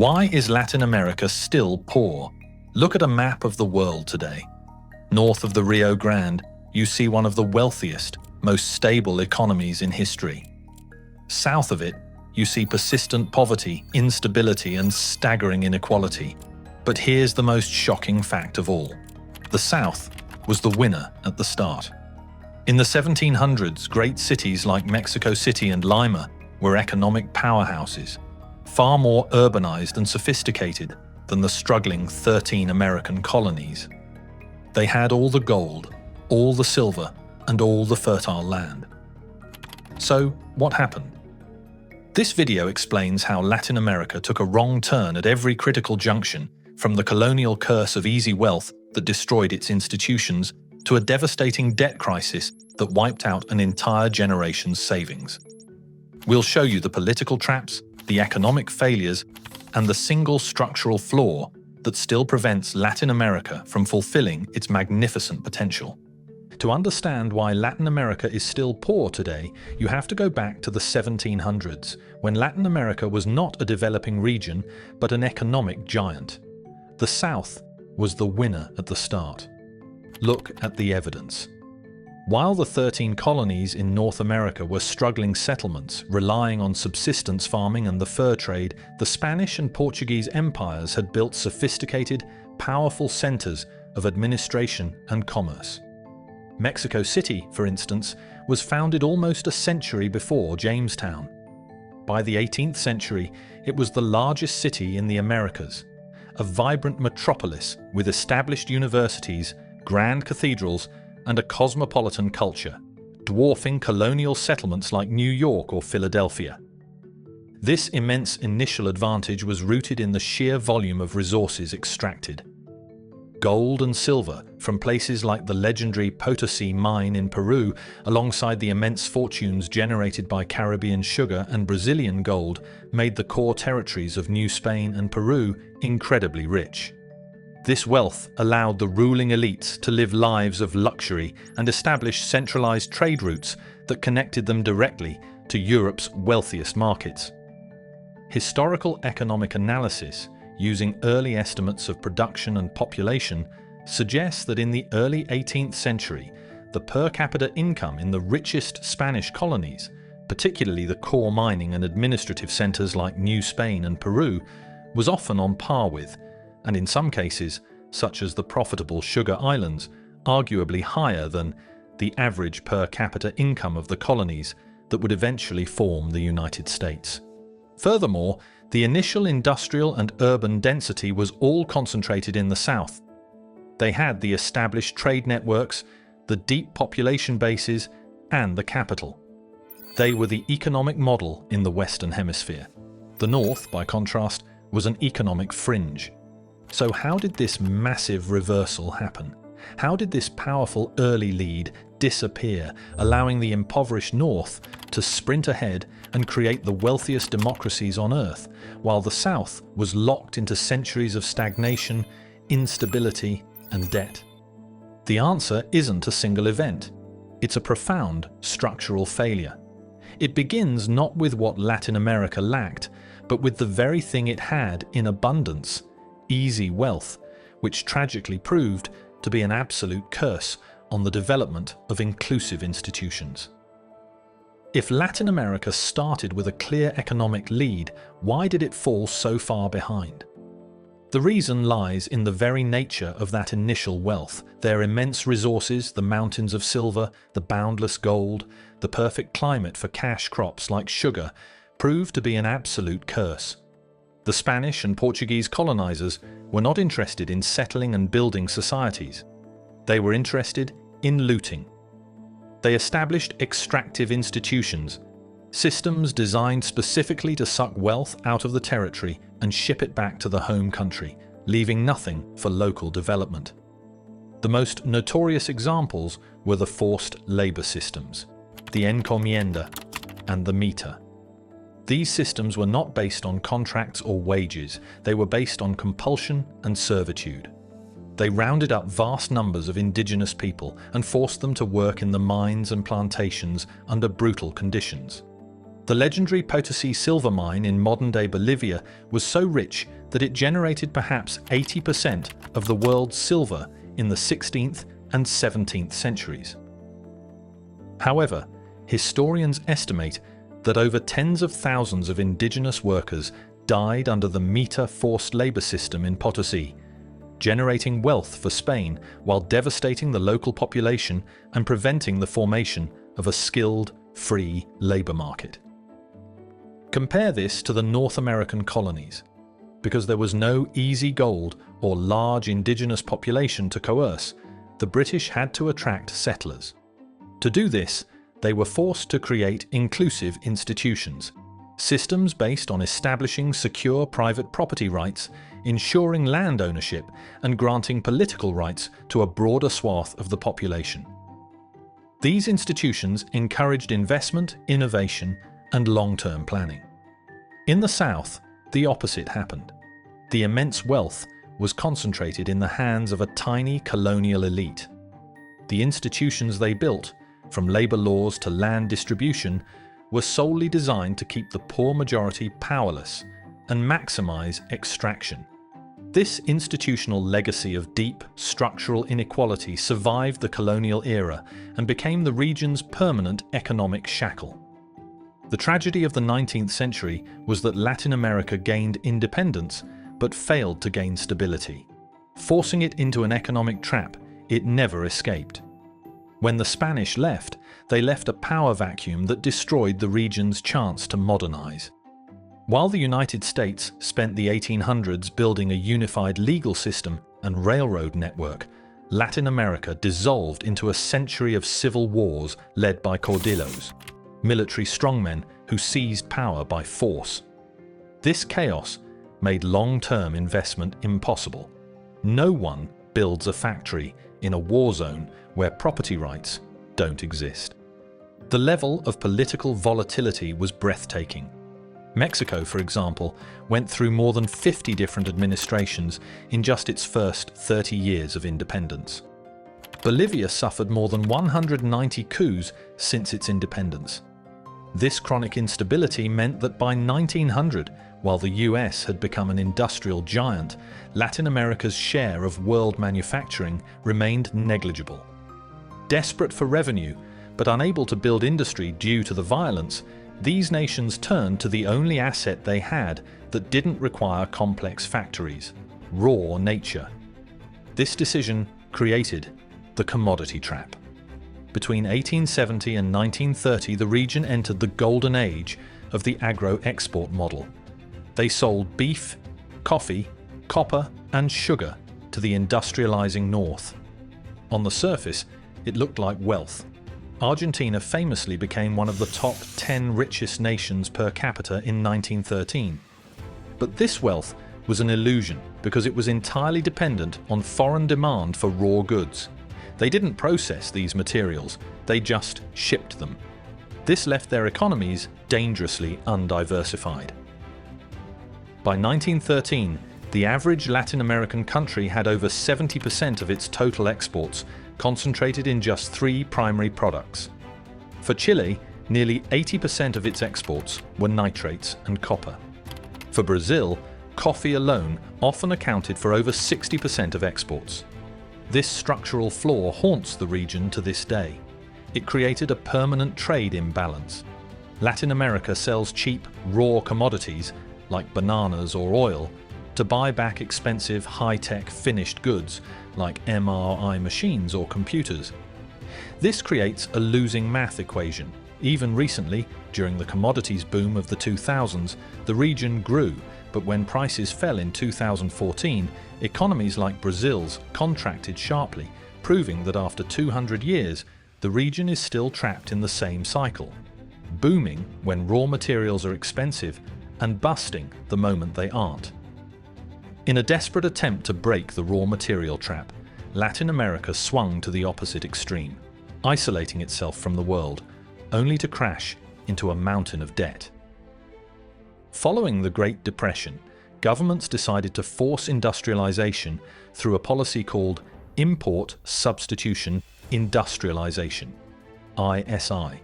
Why is Latin America still poor? Look at a map of the world today. North of the Rio Grande, you see one of the wealthiest, most stable economies in history. South of it, you see persistent poverty, instability, and staggering inequality. But here's the most shocking fact of all. The South was the winner at the start. In the 1700s, great cities like Mexico City and Lima were economic powerhouses, far more urbanized and sophisticated than the struggling 13 American colonies. They had all the gold, all the silver, and all the fertile land. So, what happened? This video explains how Latin America took a wrong turn at every critical junction, from the colonial curse of easy wealth that destroyed its institutions to a devastating debt crisis that wiped out an entire generation's savings. We'll show you the political traps, the economic failures, and the single structural flaw that still prevents Latin America from fulfilling its magnificent potential. To understand why Latin America is still poor today, you have to go back to the 1700s, when Latin America was not a developing region, but an economic giant. The South was the winner at the start. Look at the evidence. While the 13 colonies in North America were struggling settlements, relying on subsistence farming and the fur trade, the Spanish and Portuguese empires had built sophisticated, powerful centers of administration and commerce. Mexico City, for instance, was founded almost a century before Jamestown. By the 18th century, it was the largest city in the Americas, a vibrant metropolis with established universities, grand cathedrals, and a cosmopolitan culture, dwarfing colonial settlements like New York or Philadelphia. This immense initial advantage was rooted in the sheer volume of resources extracted. Gold and silver from places like the legendary Potosi mine in Peru, alongside the immense fortunes generated by Caribbean sugar and Brazilian gold, made the core territories of New Spain and Peru incredibly rich. This wealth allowed the ruling elites to live lives of luxury and establish centralized trade routes that connected them directly to Europe's wealthiest markets. Historical economic analysis, using early estimates of production and population, suggests that in the early 18th century, the per capita income in the richest Spanish colonies, particularly the core mining and administrative centers like New Spain and Peru, was often on par with, and in some cases, such as the profitable Sugar Islands, arguably higher than the average per capita income of the colonies that would eventually form the United States. Furthermore, the initial industrial and urban density was all concentrated in the South. They had the established trade networks, the deep population bases, and the capital. They were the economic model in the Western Hemisphere. The North, by contrast, was an economic fringe. So how did this massive reversal happen? How did this powerful early lead disappear, allowing the impoverished North to sprint ahead and create the wealthiest democracies on Earth, while the South was locked into centuries of stagnation, instability, and debt? The answer isn't a single event. It's a profound structural failure. It begins not with what Latin America lacked, but with the very thing it had in abundance: easy wealth, which tragically proved to be an absolute curse on the development of inclusive institutions. If Latin America started with a clear economic lead, why did it fall so far behind? The reason lies in the very nature of that initial wealth. Their immense resources, the mountains of silver, the boundless gold, the perfect climate for cash crops like sugar, proved to be an absolute curse. The Spanish and Portuguese colonizers were not interested in settling and building societies. They were interested in looting. They established extractive institutions, systems designed specifically to suck wealth out of the territory and ship it back to the home country, leaving nothing for local development. The most notorious examples were the forced labor systems, the encomienda, and the mita. These systems were not based on contracts or wages. They were based on compulsion and servitude. They rounded up vast numbers of indigenous people and forced them to work in the mines and plantations under brutal conditions. The legendary Potosí silver mine in modern-day Bolivia was so rich that it generated perhaps 80% of the world's silver in the 16th and 17th centuries. However, historians estimate that over tens of thousands of indigenous workers died under the Mita forced labor system in Potosí, generating wealth for Spain while devastating the local population and preventing the formation of a skilled, free labor market. Compare this to the North American colonies. Because there was no easy gold or large indigenous population to coerce, the British had to attract settlers. To do this, they were forced to create inclusive institutions, systems based on establishing secure private property rights, ensuring land ownership, and granting political rights to a broader swath of the population. These institutions encouraged investment, innovation, and long-term planning. In the South, the opposite happened. The immense wealth was concentrated in the hands of a tiny colonial elite. The institutions they built, from labor laws to land distribution, were solely designed to keep the poor majority powerless and maximize extraction. This institutional legacy of deep, structural inequality survived the colonial era and became the region's permanent economic shackle. The tragedy of the 19th century was that Latin America gained independence but failed to gain stability. Forcing it into an economic trap it never escaped. When the Spanish left, they left a power vacuum that destroyed the region's chance to modernize. While the United States spent the 1800s building a unified legal system and railroad network, Latin America dissolved into a century of civil wars led by caudillos, military strongmen who seized power by force. This chaos made long-term investment impossible. No one builds a factory in a war zone where property rights don't exist. The level of political volatility was breathtaking. Mexico, for example, went through more than 50 different administrations in just its first 30 years of independence. Bolivia suffered more than 190 coups since its independence. This chronic instability meant that by 1900, while the US had become an industrial giant, Latin America's share of world manufacturing remained negligible. Desperate for revenue, but unable to build industry due to the violence, these nations turned to the only asset they had that didn't require complex factories: raw nature. This decision created the commodity trap. Between 1870 and 1930, the region entered the golden age of the agro-export model. They sold beef, coffee, copper, and sugar to the industrializing north. On the surface, it looked like wealth. Argentina famously became one of the top 10 richest nations per capita in 1913. But this wealth was an illusion because it was entirely dependent on foreign demand for raw goods. They didn't process these materials, they just shipped them. This left their economies dangerously undiversified. By 1913, the average Latin American country had over 70% of its total exports concentrated in just 3 primary products. For Chile, nearly 80% of its exports were nitrates and copper. For Brazil, coffee alone often accounted for over 60% of exports. This structural flaw haunts the region to this day. It created a permanent trade imbalance. Latin America sells cheap, raw commodities, like bananas or oil, to buy back expensive, high-tech finished goods, like MRI machines or computers. This creates a losing math equation. Even recently, during the commodities boom of the 2000s, the region grew, but when prices fell in 2014, economies like Brazil's contracted sharply, proving that after 200 years, the region is still trapped in the same cycle, booming when raw materials are expensive and busting the moment they aren't. In a desperate attempt to break the raw material trap, Latin America swung to the opposite extreme, isolating itself from the world, only to crash into a mountain of debt. Following the Great Depression, governments decided to force industrialization through a policy called Import Substitution Industrialization, ISI.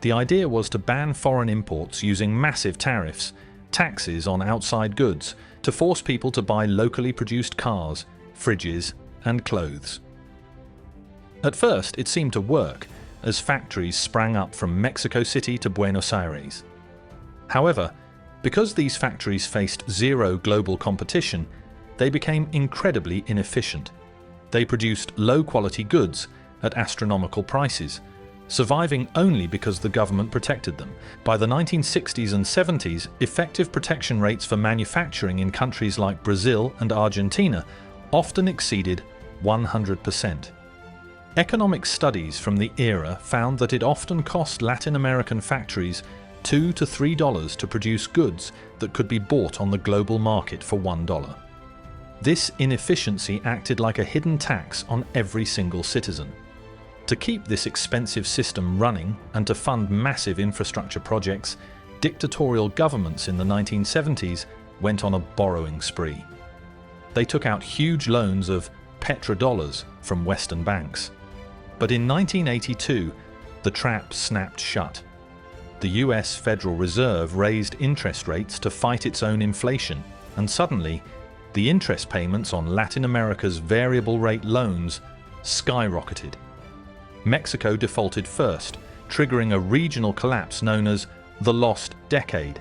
The idea was to ban foreign imports using massive tariffs, taxes on outside goods, to force people to buy locally produced cars, fridges, and clothes. At first, it seemed to work, as factories sprang up from Mexico City to Buenos Aires. However, because these factories faced zero global competition, they became incredibly inefficient. They produced low-quality goods at astronomical prices, surviving only because the government protected them. By the 1960s and 70s, effective protection rates for manufacturing in countries like Brazil and Argentina often exceeded 100%. Economic studies from the era found that it often cost Latin American factories $2 to $3 to produce goods that could be bought on the global market for $1. This inefficiency acted like a hidden tax on every single citizen. To keep this expensive system running and to fund massive infrastructure projects, dictatorial governments in the 1970s went on a borrowing spree. They took out huge loans of petrodollars from Western banks. But in 1982, the trap snapped shut. The US Federal Reserve raised interest rates to fight its own inflation, and suddenly, the interest payments on Latin America's variable rate loans skyrocketed. Mexico defaulted first, triggering a regional collapse known as the Lost Decade.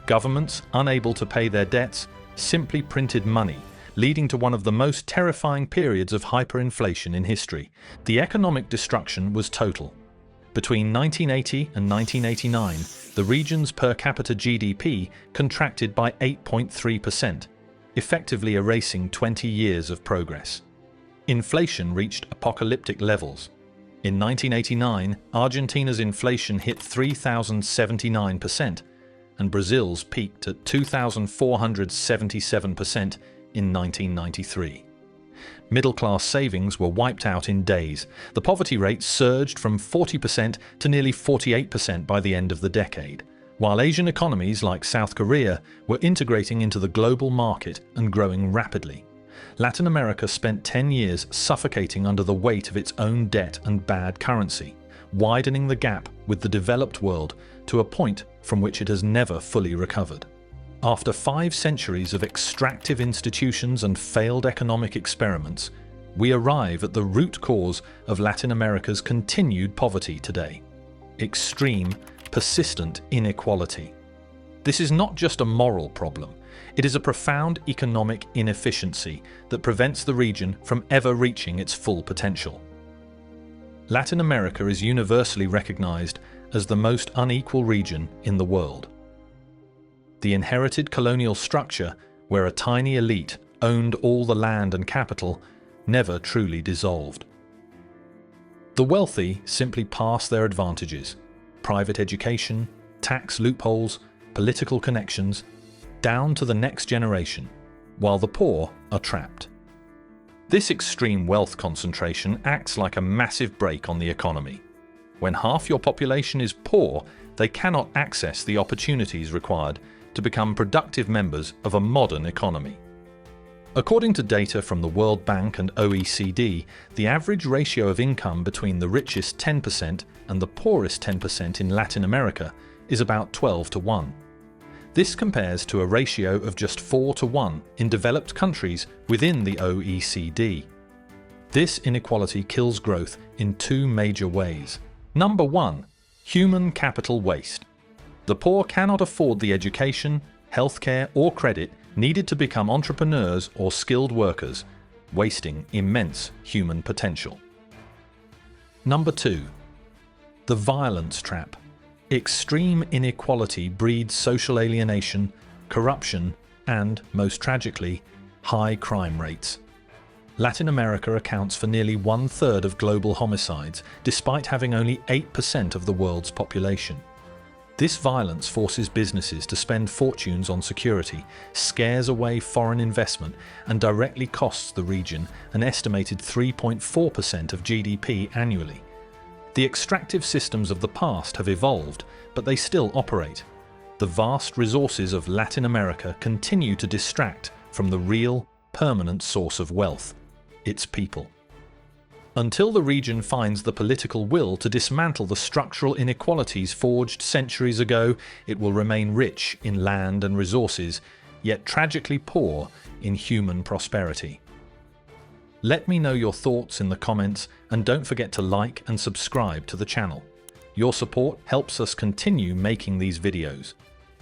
Governments, unable to pay their debts, simply printed money, leading to one of the most terrifying periods of hyperinflation in history. The economic destruction was total. Between 1980 and 1989, the region's per capita GDP contracted by 8.3%, effectively erasing 20 years of progress. Inflation reached apocalyptic levels. In 1989, Argentina's inflation hit 3,079%, and Brazil's peaked at 2,477% in 1993. Middle-class savings were wiped out in days. The poverty rate surged from 40% to nearly 48% by the end of the decade, while Asian economies like South Korea were integrating into the global market and growing rapidly. Latin America spent 10 years suffocating under the weight of its own debt and bad currency, widening the gap with the developed world to a point from which it has never fully recovered. After 5 centuries of extractive institutions and failed economic experiments, we arrive at the root cause of Latin America's continued poverty today: extreme, persistent inequality. This is not just a moral problem, it is a profound economic inefficiency that prevents the region from ever reaching its full potential. Latin America is universally recognized as the most unequal region in the world. The inherited colonial structure, where a tiny elite owned all the land and capital, never truly dissolved. The wealthy simply pass their advantages: private education, tax loopholes, political connections, down to the next generation, while the poor are trapped. This extreme wealth concentration acts like a massive brake on the economy. When half your population is poor, they cannot access the opportunities required to become productive members of a modern economy. According to data from the World Bank and OECD, the average ratio of income between the richest 10% and the poorest 10% in Latin America is about 12 to 1. This compares to a ratio of just 4 to 1 in developed countries within the OECD. This inequality kills growth in 2 major ways. Number 1, human capital waste. The poor cannot afford the education, healthcare, or credit needed to become entrepreneurs or skilled workers, wasting immense human potential. Number 2, the violence trap. Extreme inequality breeds social alienation, corruption, and, most tragically, high crime rates. Latin America accounts for nearly 1/3 of global homicides, despite having only 8% of the world's population. This violence forces businesses to spend fortunes on security, scares away foreign investment, and directly costs the region an estimated 3.4% of GDP annually. The extractive systems of the past have evolved, but they still operate. The vast resources of Latin America continue to distract from the real, permanent source of wealth: its people. Until the region finds the political will to dismantle the structural inequalities forged centuries ago, it will remain rich in land and resources, yet tragically poor in human prosperity. Let me know your thoughts in the comments, and don't forget to like and subscribe to the channel. Your support helps us continue making these videos.